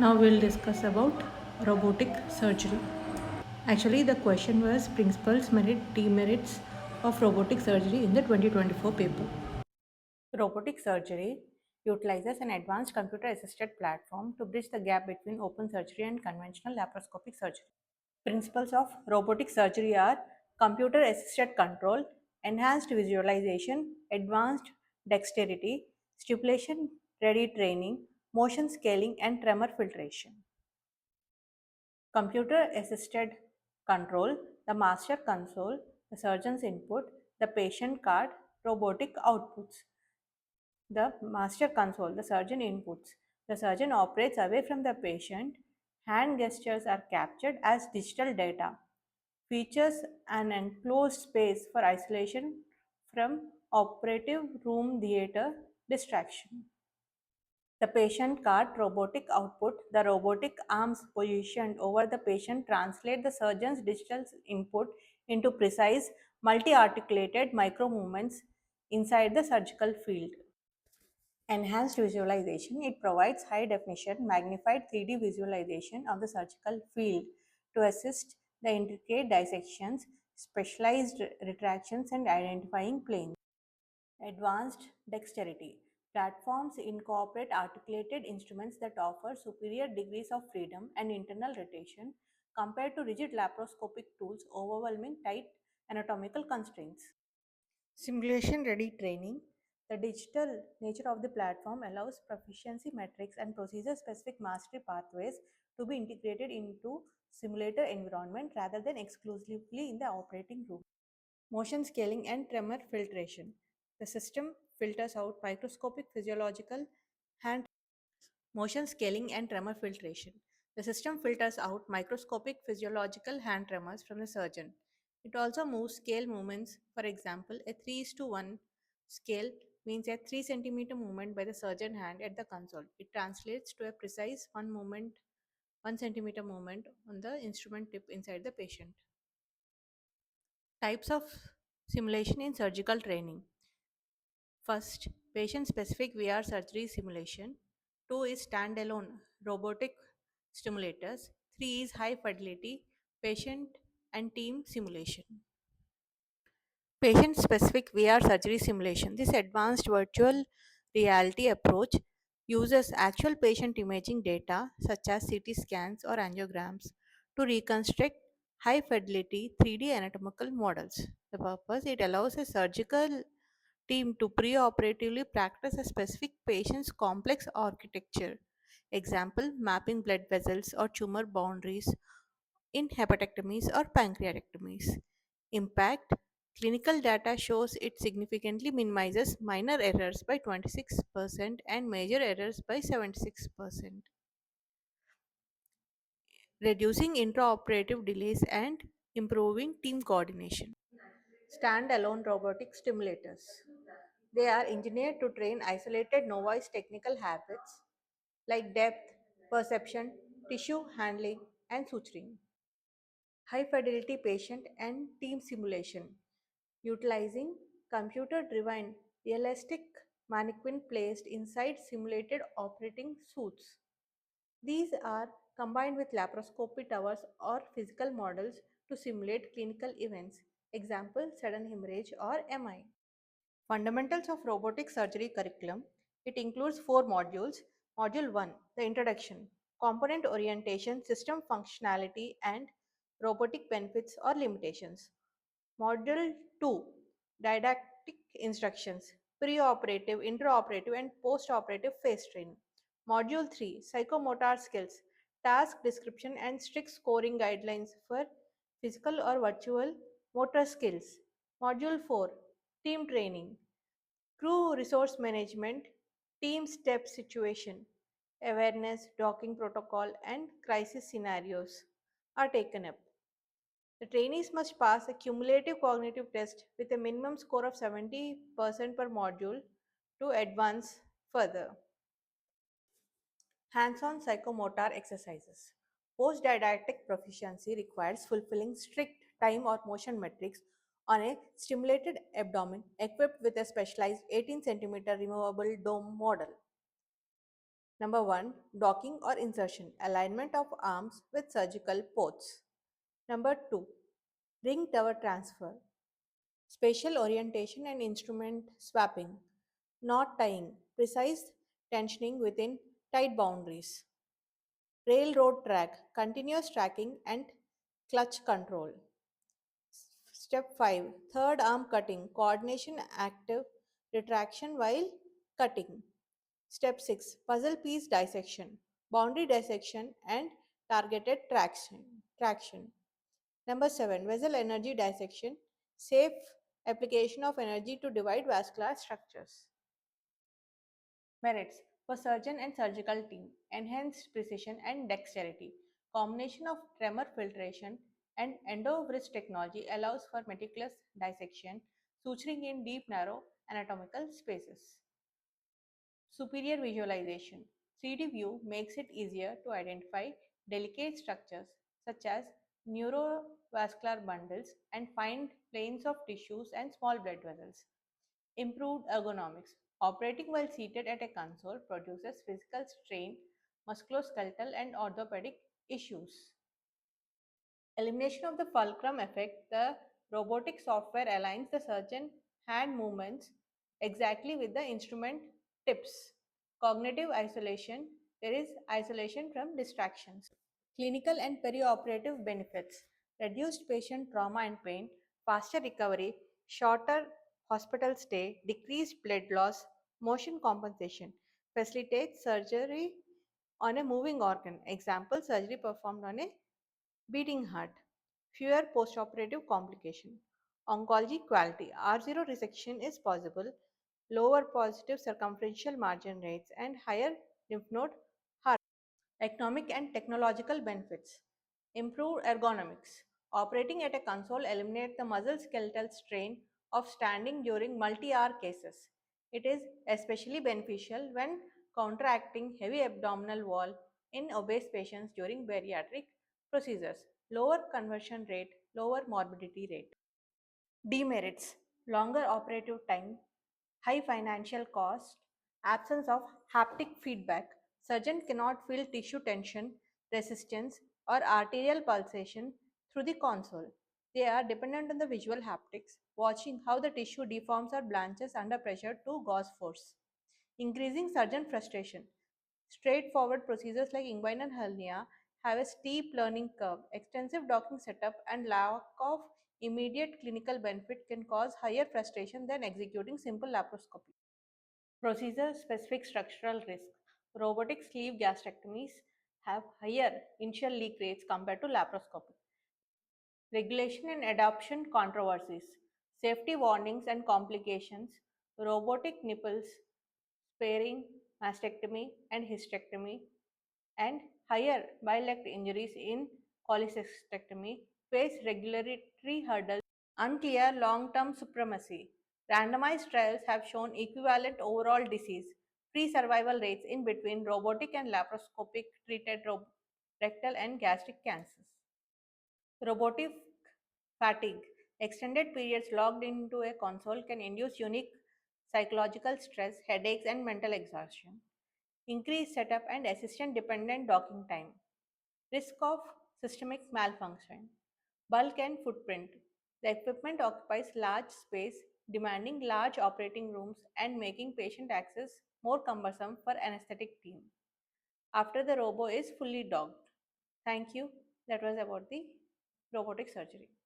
Now we'll discuss about robotic surgery. Actually, the question was principles, merit, demerits of robotic surgery in the 2024 paper. Robotic surgery utilizes an advanced computer assisted platform to bridge the gap between open surgery and conventional laparoscopic surgery. Principles of robotic surgery are computer assisted control, enhanced visualization, advanced dexterity, stipulation ready training, motion scaling, and tremor filtration. Computer assisted control, the master console, the surgeon's input, the patient card, robotic outputs. The master console, the surgeon inputs. The surgeon operates away from the patient. Hand gestures are captured as digital data. Features an enclosed space for isolation from operative room theater distraction. The patient cart robotic output, the robotic arms positioned over the patient translate the surgeon's digital input into precise, multi-articulated micro movements inside the surgical field. Enhanced visualization, it provides high definition, magnified 3D visualization of the surgical field to assist the intricate dissections, specialized retractions, and identifying planes. Advanced dexterity. Platforms incorporate articulated instruments that offer superior degrees of freedom and internal rotation compared to rigid laparoscopic tools overwhelming tight anatomical constraints. Simulation ready training. The digital nature of the platform allows proficiency metrics and procedure specific mastery pathways to be integrated into simulator environment rather than exclusively in the operating room. Motion scaling and tremor filtration. The system filters out microscopic physiological hand motion scaling and tremor filtration. The system filters out microscopic physiological hand tremors from the surgeon. It also moves scale movements. For example, a 3 is to 1 scale means a 3 centimeter movement by the surgeon hand at the console. It translates to a precise 1 centimeter movement on the instrument tip inside the patient. Types of simulation in surgical training. First, patient specific VR surgery simulation. Two is standalone robotic stimulators. Three is high fidelity patient and team simulation. Patient specific VR surgery simulation. This advanced virtual reality approach uses actual patient imaging data such as CT scans or angiograms to reconstruct high fidelity 3D anatomical models. The purpose, it allows a surgical team to preoperatively practice a specific patient's complex architecture. Example, mapping blood vessels or tumor boundaries in hepatectomies or pancreatectomies. Impact, clinical data shows it significantly minimizes minor errors by 26% and major errors by 76%, reducing intraoperative delays and improving team coordination. Standalone robotic stimulators. They are engineered to train isolated novice technical habits like depth, perception, tissue handling, and suturing. High fidelity patient and team simulation utilizing computer driven realistic mannequin placed inside simulated operating suits. These are combined with laparoscopy towers or physical models to simulate clinical events, example sudden hemorrhage or MI. Fundamentals of robotic surgery curriculum. It includes 4 modules. Module 1, the introduction, component orientation, system functionality, and robotic benefits or limitations. Module 2, didactic instructions, preoperative, intraoperative, and postoperative phase training. Module 3, psychomotor skills, task description, and strict scoring guidelines for physical or virtual motor skills. Module 4, team training, crew resource management, team step situation, awareness, docking protocol, and crisis scenarios are taken up. The trainees must pass a cumulative cognitive test with a minimum score of 70% per module to advance further. Hands on psychomotor exercises. Post didactic proficiency requires fulfilling strict time or motion metrics on a stimulated abdomen equipped with a specialized 18 centimeter removable dome model. Number 1, docking or insertion, alignment of arms with surgical ports. Number 2, ring tower transfer, spatial orientation and instrument swapping, knot tying, precise tensioning within tight boundaries. Railroad track, continuous tracking and clutch control. Step 5, third arm cutting, coordination, active retraction while cutting. Step 6, puzzle piece dissection, boundary dissection and targeted traction. Number 7, vessel energy dissection, safe application of energy to divide vascular structures. Merits for surgeon and surgical team, enhanced precision and dexterity. Combination of tremor filtration and endo-wrist technology allows for meticulous dissection, suturing in deep narrow anatomical spaces. Superior visualization. 3D view makes it easier to identify delicate structures such as neurovascular bundles and find planes of tissues and small blood vessels. Improved ergonomics. Operating while seated at a console produces physical strain, musculoskeletal, and orthopedic issues. Elimination of the fulcrum effect. The robotic software aligns the surgeon hand movements exactly with the instrument tips. Cognitive isolation. There is isolation from distractions. Clinical and perioperative benefits: reduced patient trauma and pain, faster recovery, shorter hospital stay, decreased blood loss, motion compensation, facilitates surgery on a moving organ. Example, surgery performed on a beating heart, fewer postoperative complication. Oncology quality: R0 resection is possible, lower positive circumferential margin rates, and higher lymph node harvest. Economic and technological benefits: improved ergonomics. Operating at a console eliminates the muscle skeletal strain of standing during multi hour cases. It is especially beneficial when counteracting heavy abdominal wall in obese patients during bariatric procedures. Lower conversion rate, lower morbidity rate. Demerits: longer operative time, high financial cost, absence of haptic feedback. Surgeon cannot feel tissue tension, resistance, or arterial pulsation through the console. They are dependent on the visual haptics, watching how the tissue deforms or blanches under pressure to gauge force. Increasing surgeon frustration. Straightforward procedures like inguinal hernia have a steep learning curve. Extensive docking setup and lack of immediate clinical benefit can cause higher frustration than executing simple laparoscopy. Procedure specific structural risk. Robotic sleeve gastrectomies have higher initial leak rates compared to laparoscopy. Regulation and adoption controversies. Safety warnings and complications. Robotic nipples, sparing mastectomy and hysterectomy, and higher bile duct injuries in cholecystectomy face regulatory hurdles. Unclear long term supremacy. Randomized trials have shown equivalent overall disease free survival rates in between robotic and laparoscopic treated rectal and gastric cancers. Robotic fatigue. Extended periods logged into a console can induce unique psychological stress, headaches, and mental exhaustion. Increased setup and assistant dependent docking time. Risk of systemic malfunction. Bulk and footprint. The equipment occupies large space, demanding large operating rooms and making patient access more cumbersome for anesthetic team after the robo is fully docked. Thank you. That was about the robotic surgery.